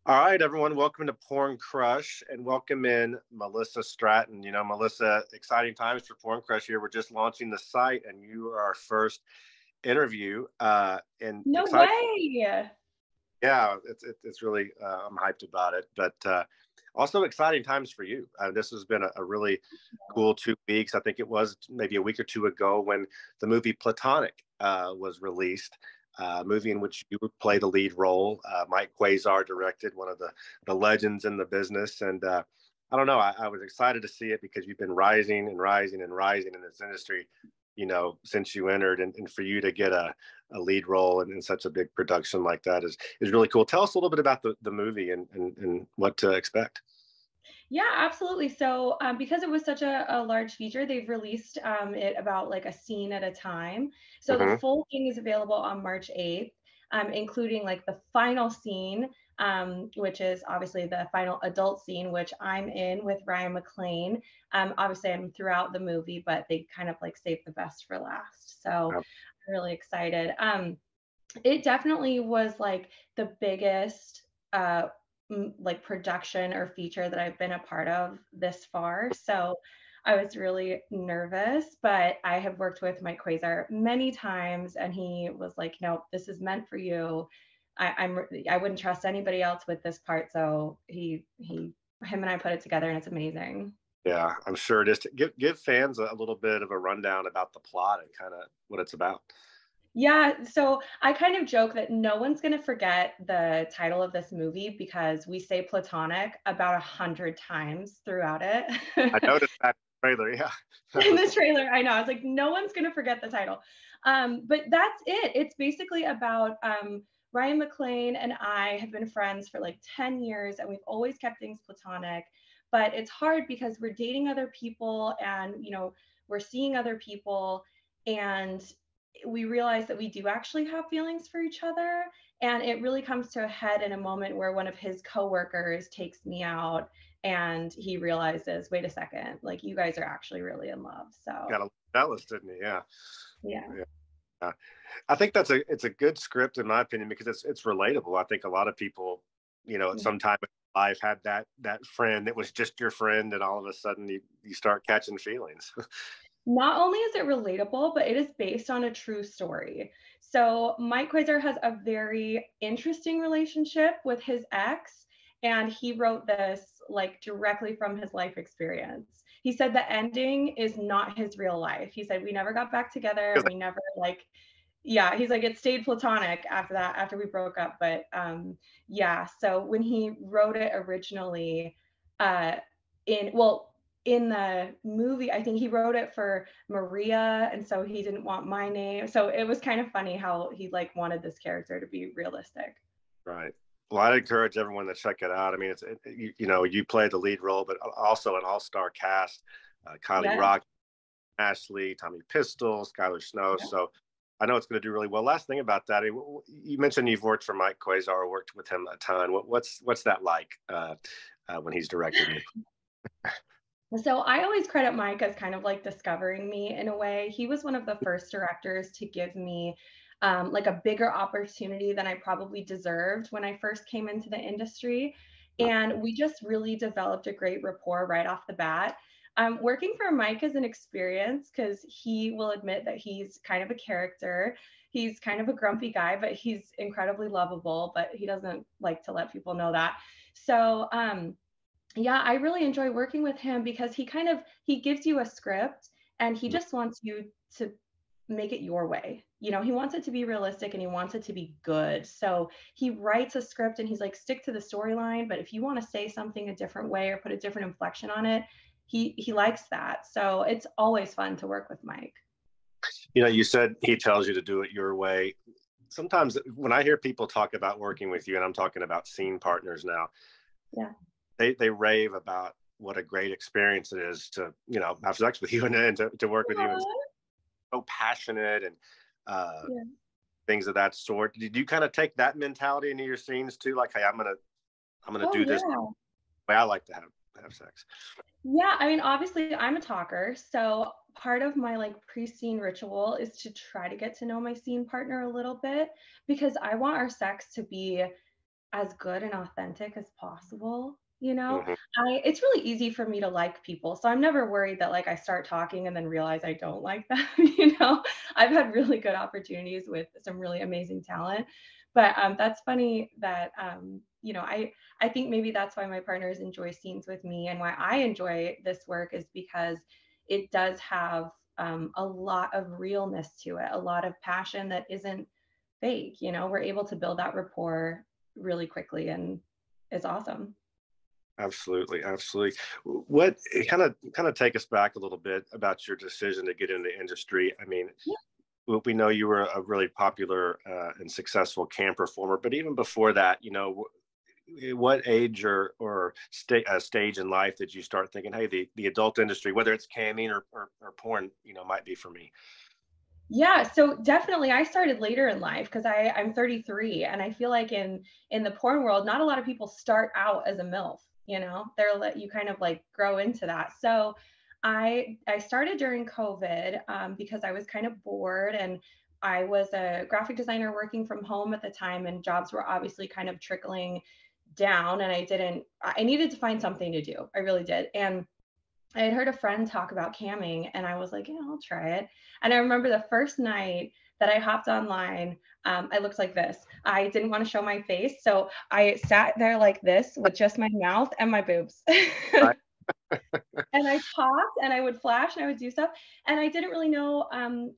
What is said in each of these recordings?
All right, everyone, welcome to PornCrush and welcome in Melissa Stratton. Melissa, exciting times for PornCrush here. We're just launching the site and you are our first interview and No exciting. way. Yeah, it's really, I'm hyped about it, but also exciting times for you. This has been a really cool 2 weeks. I think it was maybe a week or two ago when the movie Platonic was released. Movie in which you would play the lead role. Mike Quasar directed, one of the legends in the business. And I don't know, I was excited to see it because you've been rising and rising and rising in this industry, since you entered. And for you to get a lead role in such a big production like that is really cool. Tell us a little bit about the movie and what to expect. Yeah, absolutely. So, because it was such a large feature, they've released it about like a scene at a time. So the Hmm. full thing is available on March 8th, including like the final scene, which is obviously the final adult scene, which I'm in with Ryan McClain. Obviously, I'm throughout the movie, but they kind of like saved the best for last. So I'm really excited. It definitely was like the biggest like production or feature that I've been a part of this far. So I was really nervous, but I have worked with Mike Quasar many times and he was like, no, this is meant for you. I wouldn't trust anybody else with this part. So him and I put it together and it's amazing. Yeah, I'm sure it is. Give fans a little bit of a rundown about the plot and kind of what it's about. Yeah, so I kind of joke that no one's gonna forget the title of this movie because we say Platonic about 100 times throughout I it. noticed that trailer. Yeah, that In was the trailer, I know. I was like, no one's gonna forget the title. But that's it. It's basically about Ryan McClain and I have been friends for like 10 years and we've always kept things platonic. But it's hard because we're dating other people and we're seeing other people and we realize that we do actually have feelings for each other. And it really comes to a head in a moment where one of his coworkers takes me out and he realizes, wait a second, like you guys are actually really in love. got So a jealous, didn't he? Yeah, yeah. yeah. I think it's a good script in my opinion because it's relatable. I think a lot of people, at some time in life had that friend that was just your friend, and all of a sudden you start catching feelings. Not only is it relatable, but it is based on a true story. So Mike Quasar has a very interesting relationship with his ex, and he wrote this like directly from his life experience. He said the ending is not his real life. He said we never got back together and Because we never like yeah, he's like it stayed platonic after that, after we broke up. But yeah, so when he wrote it originally, uh in well in the movie, I think he wrote it for Maria, and so he didn't want my name. So it was kind of funny how he like wanted this character to be realistic. right. Well, I'd encourage everyone to check it out. I mean, you play the lead role, but also an all-star cast: Kylie Yeah. Rock, Ashley, Tommy Pistol, Skylar Snow. Yeah. So I know it's going to do really well. Last thing about that, you mentioned you've worked for Mike Quasar, or worked with him a ton. What's that like when he's directing you? So I always credit Mike as kind of like discovering me in a way. He was one of the first directors to give me like a bigger opportunity than I probably deserved when I first came into the industry. And we just really developed a great rapport right off the bat. Working for Mike is an experience because he will admit that he's kind of a character. He's kind of a grumpy guy, but he's incredibly lovable, but he doesn't like to let people know that. So, yeah, I really enjoy working with him because he gives you a script and he just wants you to make it your way. He wants it to be realistic and he wants it to be good. So he writes a script and he's like, stick to the storyline, but if you want to say something a different way or put a different inflection on it, he likes that. So it's always fun to work with Mike. You said he tells you to do it your way. Sometimes when I hear people talk about working with you, and I'm talking about scene partners now, Yeah. they rave about what a great experience it is to have sex with you and to work with you, and Aw. so passionate and uh, Yeah. things of that sort. Did you kind of take that mentality into your scenes too? Like, hey, I'm gonna Oh do this yeah. the way I like to have sex. Yeah, I mean, obviously, I'm a talker, so part of my like pre-scene ritual is to try to get to know my scene partner a little bit because I want our sex to be as good and authentic as possible. You know, Hmm. it's really easy for me to like people. So I'm never worried that like I start talking and then realize I don't like them. You know, I've had really good opportunities with some really amazing talent. But that's funny that, you know, I think maybe that's why my partners enjoy scenes with me and why I enjoy this work is because it does have a lot of realness to it, a lot of passion that isn't fake. You know, we're able to build that rapport really quickly and it's awesome. Absolutely, absolutely. What kind of take us back a little bit about your decision to get in the industry? I mean, we know you were a really popular and successful cam performer, but even before that, you know, what age or stage in life did you start thinking, hey, the adult industry, whether it's camming or porn, you know, might be for me? Yeah, so definitely I started later in life because I'm 33 and I feel like in the porn world, not a lot of people start out as a MILF, you know. They're let you kind of like grow into that. So I started during COVID because I was kind of bored and I was a graphic designer working from home at the time and jobs were obviously kind of trickling down and I needed to find something to do. I really did. And I had heard a friend talk about camming and I was like, yeah, I'll try it. And I remember the first night that I hopped online, I looked like this. I didn't want to show my face. So I sat there like this with just my mouth and my boobs. Right. And I talked and I would flash and I would do stuff. And I didn't really know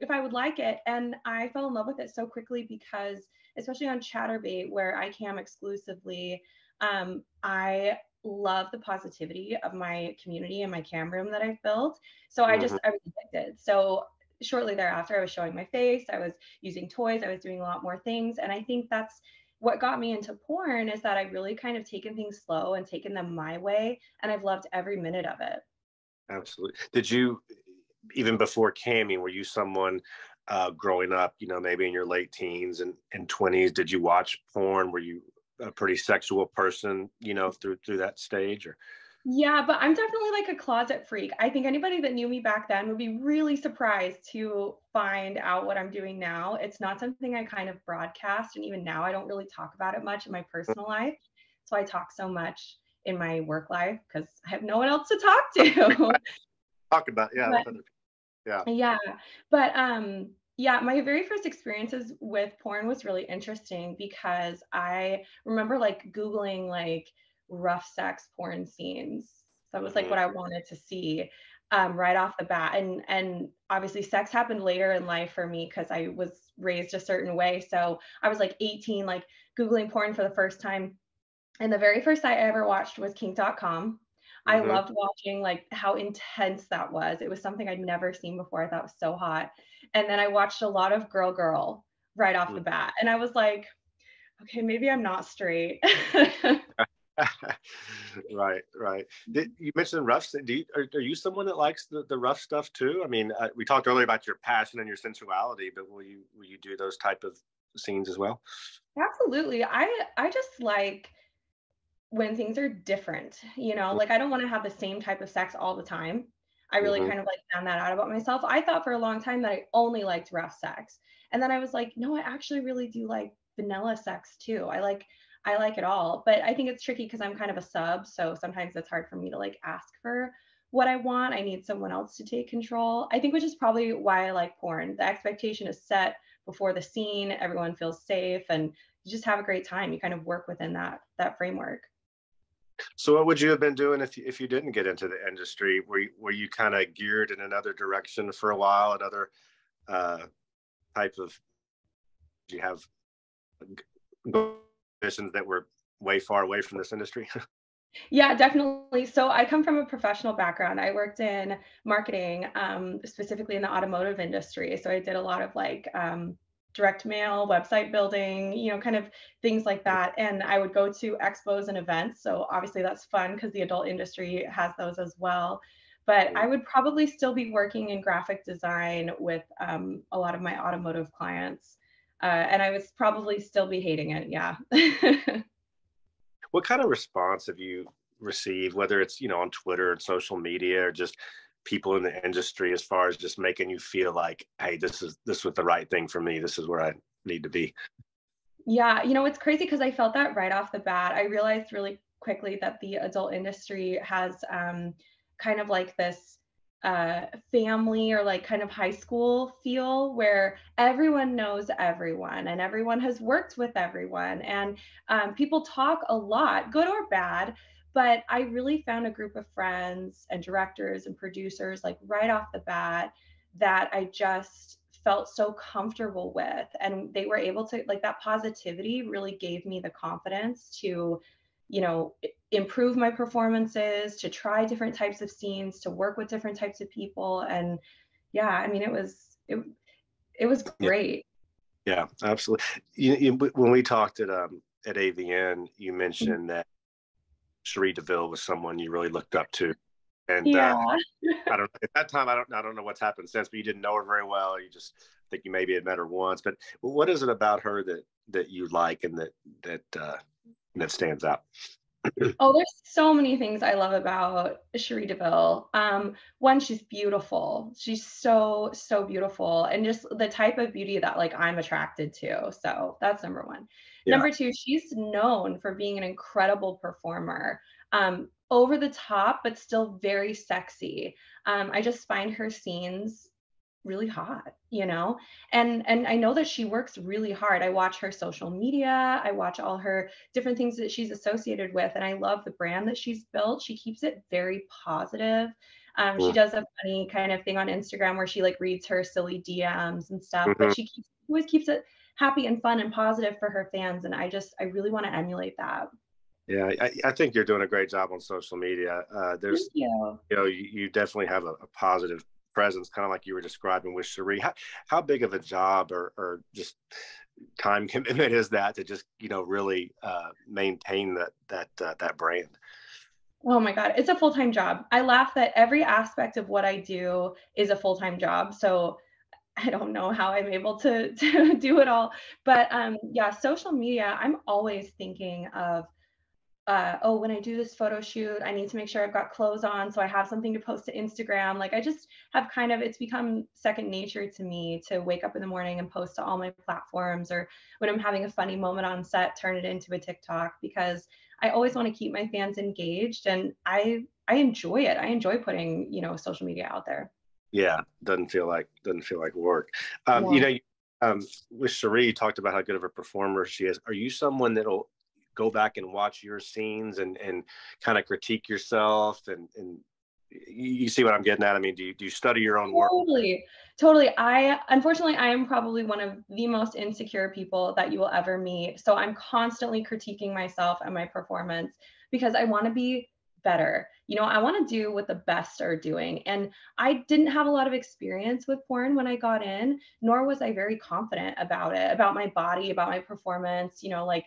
if I would like it. And I fell in love with it so quickly because, especially on Chatterbait, where I cam exclusively, I love the positivity of my community and my cam room that I've built. So Hmm. I was addicted. So shortly thereafter, I was showing my face, I was using toys, I was doing a lot more things. And I think that's what got me into porn is that I've really kind of taken things slow and taken them my way. And I've loved every minute of it. Absolutely. Did you, even before camming, were you someone growing up, you know, maybe in your late teens and 20s? Did you watch porn? Were you a pretty sexual person, you know, through that stage? Or Yeah, but I'm definitely like a closet freak. I think anybody that knew me back then would be really surprised to find out what I'm doing now. It's not something I kind of broadcast. And even now, I don't really talk about it much in my personal life. So I talk so much in my work life because I have no one else to talk to. talk about, yeah, But with other people. Yeah. yeah, but yeah, my very first experiences with porn was really interesting because I remember like Googling like rough sex porn scenes. That was like Hmm. what I wanted to see right off the bat. And obviously sex happened later in life for me because I was raised a certain way. So I was like 18, like Googling porn for the first time and the very first site I ever watched was kink.com. I Hmm. loved watching like how intense that was. It was something I'd never seen before. I thought was so hot. And then I watched a lot of Girl Girl right off the bat. And I was like, okay, maybe I'm not straight. Right, right. You mentioned rough. Are you someone that likes the rough stuff too? I mean, we talked earlier about your passion and your sensuality, but will you do those type of scenes as well? Absolutely. I just like when things are different, you know, like I don't want to have the same type of sex all the time. I really Mm-hmm. kind of like found that out about myself. I thought for a long time that I only liked rough sex. And then I was like, no, I actually really do like vanilla sex too. I like it all. But I think it's tricky because I'm kind of a sub, so sometimes it's hard for me to like ask for what I want. I need someone else to take control. I think which is probably why I like porn. The expectation is set before the scene, everyone feels safe and you just have a great time. You kind of work within that framework. So, what would you have been doing if you didn't get into the industry? Were you kind of geared in another direction for a while? Another uh, type of do you have positions that were way far away from this industry? Yeah, definitely. So I come from a professional background. I worked in marketing, specifically in the automotive industry. So I did a lot of like direct mail, website building, you know, kind of things like that. And I would go to expos and events. So obviously that's fun because the adult industry has those as well. But I would probably still be working in graphic design with a lot of my automotive clients. And I would probably still be hating it. Yeah. What kind of response have you received, whether it's, you know, on Twitter and social media or just people in the industry, as far as just making you feel like, hey, this was the right thing for me. This is where I need to be. Yeah, it's crazy because I felt that right off the bat. I realized really quickly that the adult industry has kind of like this family or like kind of high school feel where everyone knows everyone and everyone has worked with everyone and people talk a lot, good or bad. But I really found a group of friends and directors and producers like right off the bat that I just felt so comfortable with. And they were able to, like, that positivity really gave me the confidence to, improve my performances, to try different types of scenes, to work with different types of people. And yeah, I mean, it was Yeah, great. yeah, absolutely. When we talked at AVN, you mentioned that Cherie DeVille was someone you really looked up to, and Yeah. I don't at that time I don't know what's happened since, but you didn't know her very well. You just think you maybe had met her once. But what is it about her that you like and that stands out? Oh, there's so many things I love about Cherie DeVille. One, she's beautiful. She's so, so beautiful, and just the type of beauty that like I'm attracted to. So that's number one. Yeah. Number two, she's known for being an incredible performer. Over the top, but still very sexy. I just find her scenes really hot, and I know that she works really hard. I watch her social media, I watch all her different things that she's associated with, and I love the brand that she's built. She keeps it very positive. She does a funny kind of thing on Instagram where she like reads her silly DMs and stuff, but Mm-hmm. always keeps it happy and fun and positive for her fans, and I really want to emulate that. Yeah, I think you're doing a great job on social media. Thank There's, you. you definitely have a positive presence, kind of like you were describing with Cherie. How big of a job or just time commitment is that to just really maintain that brand? Oh my God, it's a full-time job. I laugh that every aspect of what I do is a full-time job. So I don't know how I'm able to to do it all. But yeah, social media, I'm always thinking of oh, when I do this photo shoot, I need to make sure I've got clothes on so I have something to post to Instagram. Like I just have kind of, it's become second nature to me to wake up in the morning and post to all my platforms, or when I'm having a funny moment on set, turn it into a TikTok, because I always want to keep my fans engaged, and I enjoy it. I enjoy putting, social media out there. Yeah, doesn't feel like work. Yeah. With Cherie, you talked about how good of a performer she is. Are you someone that'll go back and watch your scenes and kind of critique yourself and you see what I'm getting at? I mean, do you study your own work? Totally. Totally. Unfortunately, I am probably one of the most insecure people that you will ever meet. So I'm constantly critiquing myself and my performance because I want to be better. I want to do what the best are doing. And I didn't have a lot of experience with porn when I got in, nor was I very confident about it, about my body, about my performance, like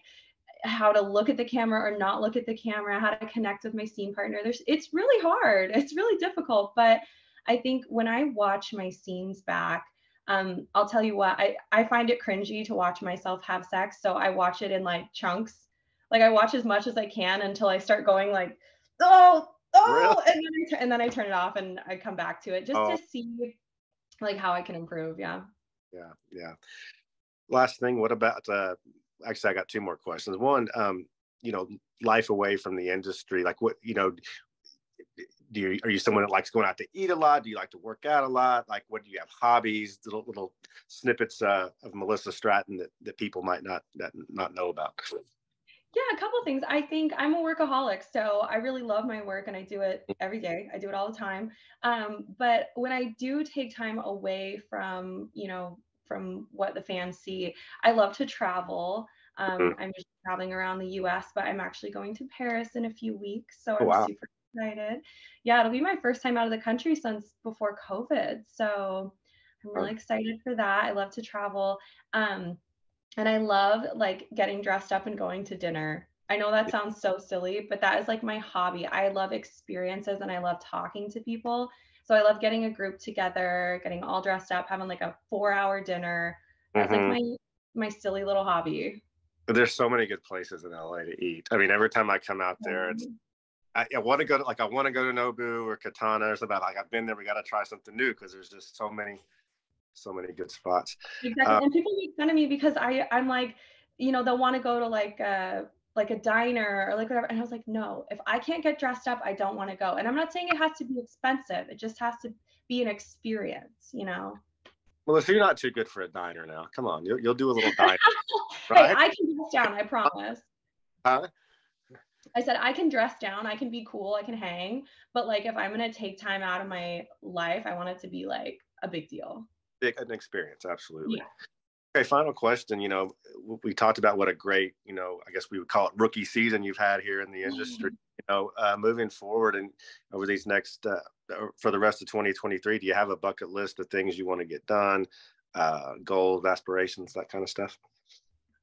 how to look at the camera or not look at the camera, how to connect with my scene partner. It's really hard. It's really difficult. But I think when I watch my scenes back, I'll tell you what, I find it cringy to watch myself have sex. So I watch it in like chunks. Like I watch as much as I can until I start going like, oh, Really? oh, and then I turn it off and I come back to it just to Oh, see like how I can improve. Yeah. yeah, yeah. Last thing, what about actually I got two more questions. One, you know, life away from the industry, like what, are you someone that likes going out to eat a lot? Do you like to work out a lot? Like, what do you have hobbies, little snippets of Melissa Stratton that people might not know about? Yeah, a couple things. I think I'm a workaholic, so I really love my work and I do it every day. I do it all the time. But when I do take time away from, from what the fans see, I love to travel. Mhm. I'm just traveling around the US, but I'm actually going to Paris in a few weeks, so Oh, I'm wow. super excited. Yeah, it'll be my first time out of the country since before COVID, so I'm really excited for that. I love to travel. Um, and I love like getting dressed up and going to dinner. I know that sounds so silly, but that is like my hobby. I love experiences and I love talking to people. So I love getting a group together, getting all dressed up, having like a 4-hour dinner. That's like Hmm. my silly little hobby. There's so many good places in LA to eat. I mean, every time I come out there, I want to go to Nobu or Katana or something. Like I've been there, we got to try something new because there's just so many good spots. Exactly. And people make fun of me because I'm like, they'll want to go to like a diner or like whatever. And I was like, no, if I can't get dressed up, I don't want to go. And I'm not saying it has to be expensive. It just has to be an experience, Melissa, you're not too good for a diner now. Come on, you'll do a little diner, Hey, right? I can dress down, I promise. Huh? I said I can dress down, I can be cool, I can hang, but like if I'm gonna take time out of my life, I want it to be like a big deal. An experience, absolutely. Yeah. Okay, final question. We talked about what a great, I guess we would call it rookie season you've had here in the industry. Moving forward and over these next, for the rest of 2023, do you have a bucket list of things you want to get done, goals, aspirations, that kind of stuff?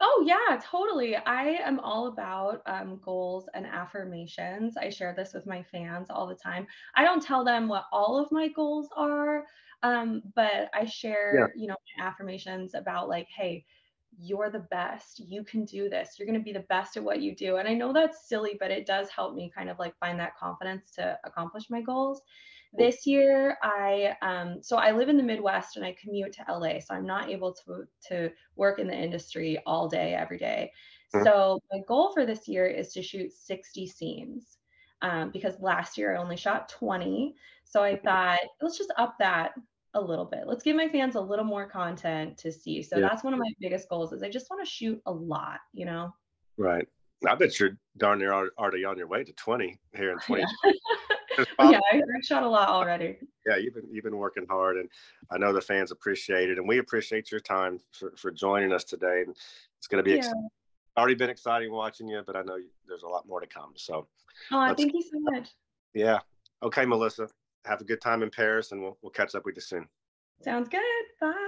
Oh yeah, totally. I am all about goals and affirmations. I share this with my fans all the time. I don't tell them what all of my goals are, but I Yeah. share, my affirmations about like, hey, you're the best. You can do this. You're going to be the best at what you do. And I know that's silly, but it does help me kind of like find that confidence to accomplish my goals. This year, so I live in the Midwest and I commute to LA, so I'm not able to work in the industry all day, every day. Mhm. So my goal for this year is to shoot 60 scenes, because last year I only shot 20. So I thought, let's just up that a little bit. Let's give my fans a little more content to see. So Yeah. that's one of my biggest goals is I just want to shoot a lot, Right. I bet you're darn near already on your way to 20 here in Yeah. 2020. Yeah, I shot a lot already. Yeah, you've been working hard, and I know the fans appreciate it, and we appreciate your time for joining us today. And it's going to be Yeah. already been exciting watching you, but I know there's a lot more to come. So Oh, let's, thank you so much. yeah. Okay, Melissa, have a good time in Paris, and we'll catch up with you soon. Sounds good. Bye.